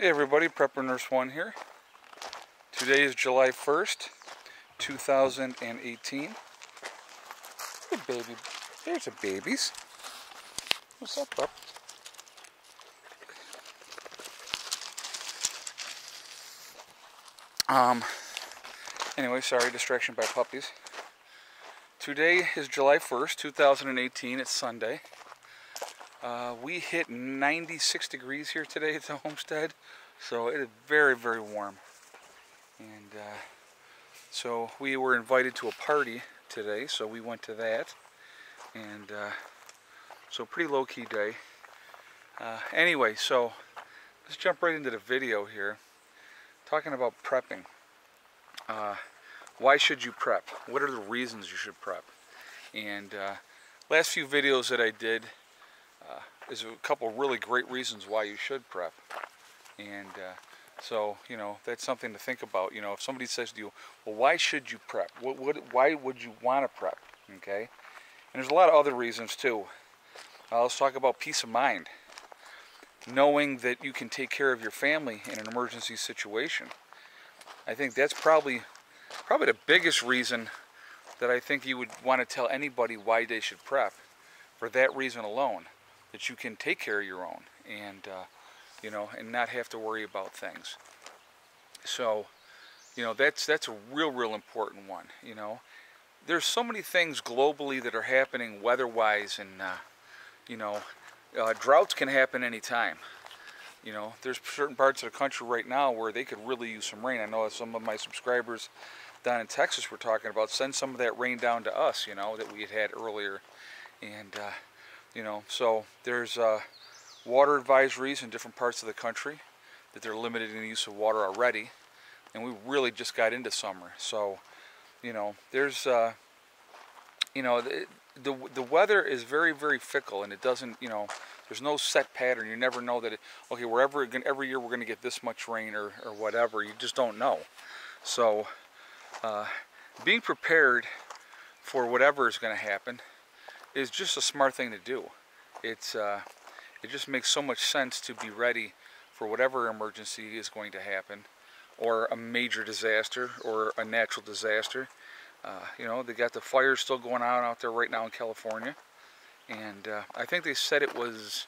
Hey everybody, Prepper Nurse 1 here. Today is July 1st, 2018. Hey baby, there's the babies. What's up, pup? Anyway, sorry, distraction by puppies. Today is July 1st, 2018. It's Sunday. We hit 96 degrees here today at the Homestead, so it is very, very warm. And so we were invited to a party today, so we went to that. And so pretty low-key day. Anyway, so let's jump right into the video here, talking about prepping. Why should you prep? What are the reasons you should prep? And last few videos that I did, is a couple really great reasons why you should prep. And so, you know, that's something to think about. You know, if somebody says to you, well, why should you prep? Why would you want to prep? Okay? And there's a lot of other reasons too. Let's talk about peace of mind. Knowing that you can take care of your family in an emergency situation. I think that's probably the biggest reason that I think you would want to tell anybody why they should prep. For that reason alone. That you can take care of your own and you know, and not have to worry about things. So, you know, that's a real important one. You know, there's so many things globally that are happening weather-wise, and you know, droughts can happen anytime. You know, there's certain parts of the country right now where they could really use some rain. I know some of my subscribers down in Texas were talking about send some of that rain down to us. You know, that we had earlier, and you know, so there's water advisories in different parts of the country that they're limited in the use of water already, and we really just got into summer. So, you know, there's you know, the weather is very fickle, and it doesn't, you know, there's no set pattern. You never know that okay, every year we're going to get this much rain or whatever. You just don't know. So being prepared for whatever is going to happen is just a smart thing to do. It just makes so much sense to be ready for whatever emergency is going to happen, or a major disaster, or a natural disaster. You know, they got the fires still going on out there right now in California, and I think they said it was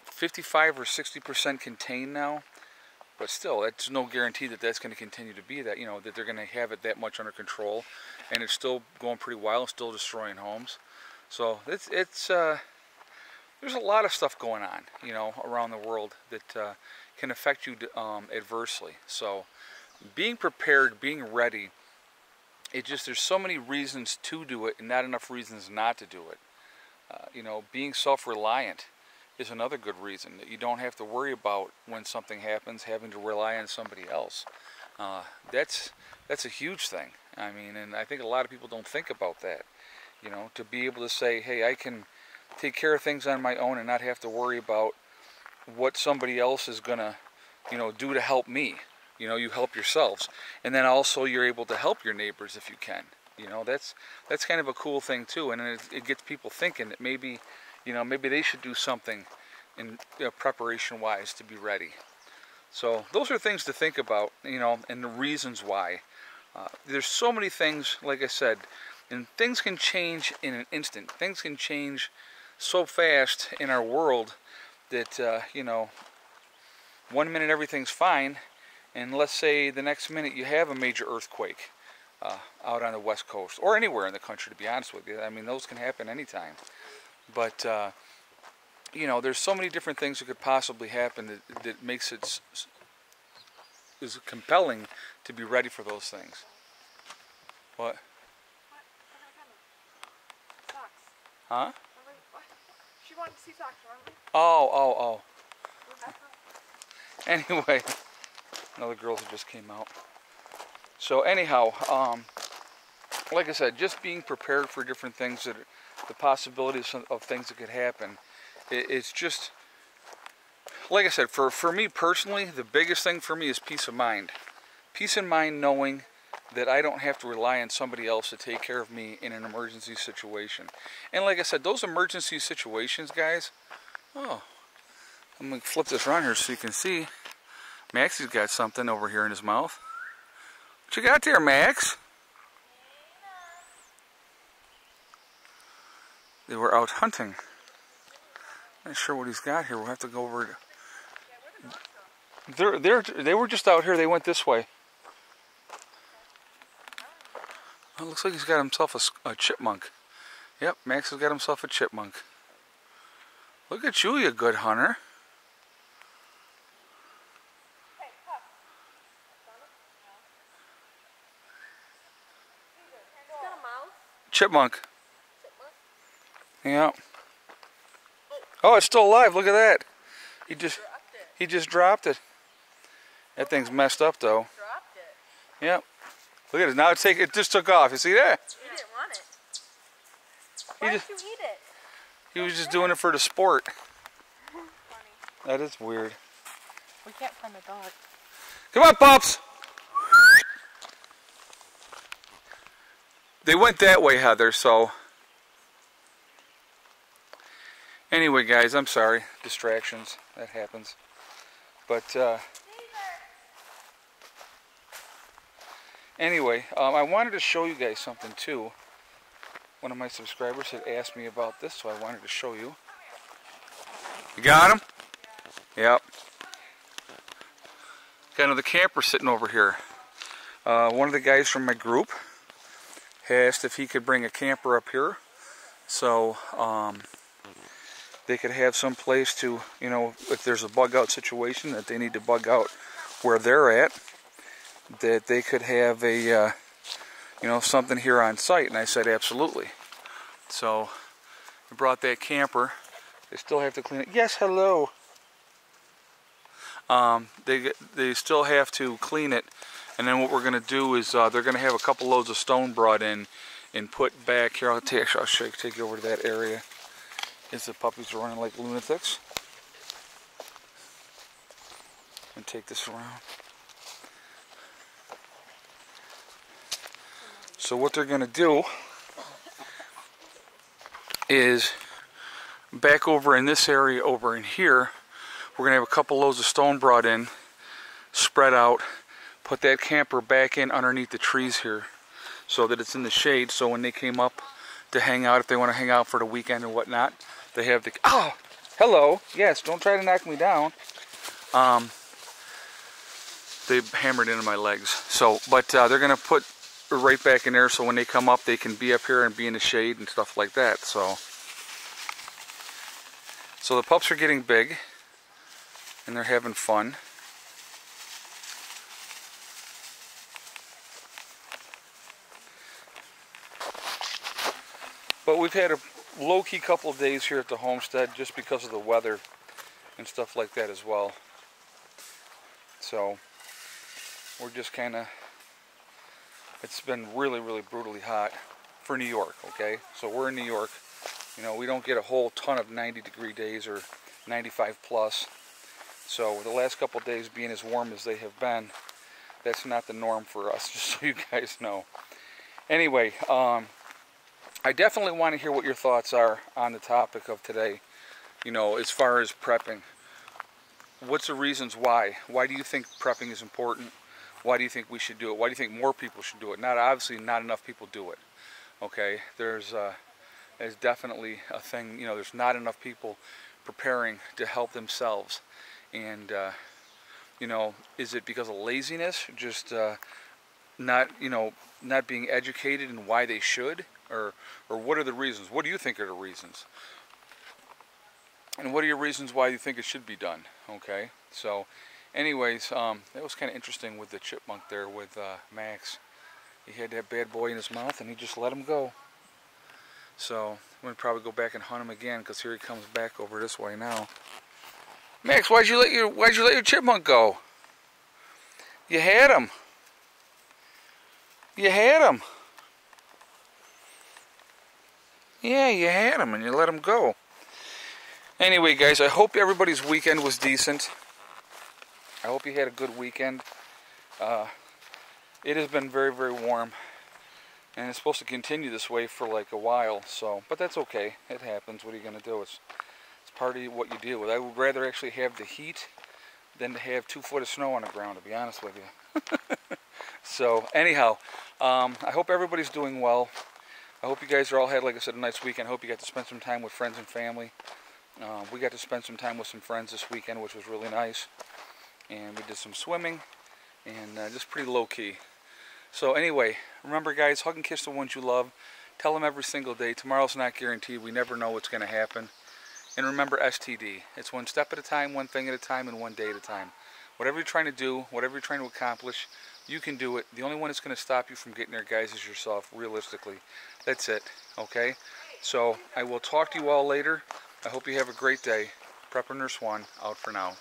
55 or 60% contained now. But still, that's no guarantee that that's going to continue to be that, you know, that they're going to have it that much under control. And it's still going pretty wild, still destroying homes. So there's a lot of stuff going on, you know, around the world that can affect you adversely. So being prepared, being ready, there's so many reasons to do it and not enough reasons not to do it. You know, being self-reliant is another good reason, that you don't have to worry about when something happens having to rely on somebody else. That's a huge thing. I mean, and I think a lot of people don't think about that. You know, to be able to say, hey, I can take care of things on my own and not have to worry about what somebody else is gonna, you know, do to help me. You know, you help yourselves, and then also you're able to help your neighbors if you can. You know, that's kind of a cool thing too, and it gets people thinking that maybe, you know, maybe they should do something in preparation-wise to be ready. So those are things to think about, you know, and the reasons why. There's so many things, like I said, and things can change in an instant. Things can change so fast in our world that, you know, one minute everything's fine, and let's say the next minute you have a major earthquake out on the West Coast, or anywhere in the country, to be honest with you. I mean, those can happen anytime. But, you know, there's so many different things that could possibly happen that makes it is compelling to be ready for those things. What? Socks. Huh? She wanted to see socks, remember? Oh. Anyway, another girl who just came out. So anyhow, like I said, just being prepared for different things, that the possibilities of things that could happen. It's just, like I said, for me personally, the biggest thing for me is peace of mind. Peace of mind knowing that I don't have to rely on somebody else to take care of me in an emergency situation. And like I said, those emergency situations, guys, oh, I'm going to flip this around here so you can see. Maxie's got something over here in his mouth. What you got there, Max? They were out hunting. Not sure what he's got here. We'll have to go over. They were just out here. They went this way. Well, it looks like he's got himself a chipmunk. Yep, Max has got himself a chipmunk. Look at you, you good hunter. Chipmunk. Yeah. Oh, it's still alive. Look at that. He just dropped it. That thing's messed up though. Yep. Look at it. Now it just took off. You see that? You didn't want it. Why did you eat it? He was just doing it for the sport. Funny. That is weird. We can't find a dog. Come on, pups. They went that way, Heather, so. Anyway, guys, I'm sorry. Distractions. That happens. But, anyway, I wanted to show you guys something, too. One of my subscribers had asked me about this, so I wanted to show you. You got him? Yep. Got another camper sitting over here. One of the guys from my group asked if he could bring a camper up here, so they could have some place to, you know, if there's a bug out situation that they need to bug out where they're at, that they could have a, you know, something here on site. And I said absolutely. So we brought that camper. They still have to clean it. Yes, hello. They still have to clean it. And then what we're going to do is they're going to have a couple loads of stone brought in and put back here. I'll take you over to that area. As the puppies are running like lunatics. And take this around. So what they're going to do is back over in this area over in here, we're going to have a couple loads of stone brought in, spread out. Put that camper back in underneath the trees here so that it's in the shade, so when they came up to hang out, if they want to hang out for the weekend or whatnot, they have the... Oh! Hello! Yes, don't try to knock me down. They hammered into my legs. So, but they're going to put right back in there so when they come up, they can be up here and be in the shade and stuff like that. So the pups are getting big and they're having fun. But we've had a low-key couple of days here at the homestead just because of the weather and stuff like that as well. So we're just kind of, it's been really, really brutally hot for New York, okay? So we're in New York. You know, we don't get a whole ton of 90-degree days or 95 plus. So the last couple of days being as warm as they have been, that's not the norm for us, just so you guys know. Anyway, I definitely want to hear what your thoughts are on the topic of today, you know, as far as prepping. What's the reasons why? Why do you think prepping is important? Why do you think we should do it? Why do you think more people should do it? Obviously, not enough people do it, okay? There's definitely a thing, you know, there's not enough people preparing to help themselves. And, you know, is it because of laziness? Just not being educated in why they should? Or what are the reasons? What do you think are the reasons? And what are your reasons why you think it should be done? Okay, so anyways, that was kind of interesting with the chipmunk there with Max. He had that bad boy in his mouth and he just let him go. So I'm going to probably go back and hunt him again because here he comes back over this way now. Max, why'd you let your chipmunk go? You had him. You had him. Yeah, you had him and you let him go. Anyway, guys, I hope everybody's weekend was decent. I hope you had a good weekend. It has been very, very warm. And it's supposed to continue this way for like a while. So, but that's okay. It happens. What are you going to do? It's part of what you deal with. I would rather actually have the heat than to have 2 foot of snow on the ground, to be honest with you. So anyhow, I hope everybody's doing well. I hope you guys are all had, like I said, a nice weekend. I hope you got to spend some time with friends and family. We got to spend some time with some friends this weekend, which was really nice. And we did some swimming, and just pretty low-key. So anyway, remember guys, hug and kiss the ones you love. Tell them every single day. Tomorrow's not guaranteed. We never know what's going to happen. And remember STD. It's one step at a time, one thing at a time, and one day at a time. Whatever you're trying to do, whatever you're trying to accomplish, you can do it. The only one that's going to stop you from getting there, guys, is yourself, realistically. That's it, okay? So I will talk to you all later. I hope you have a great day. Prepper Nurse 1, out for now.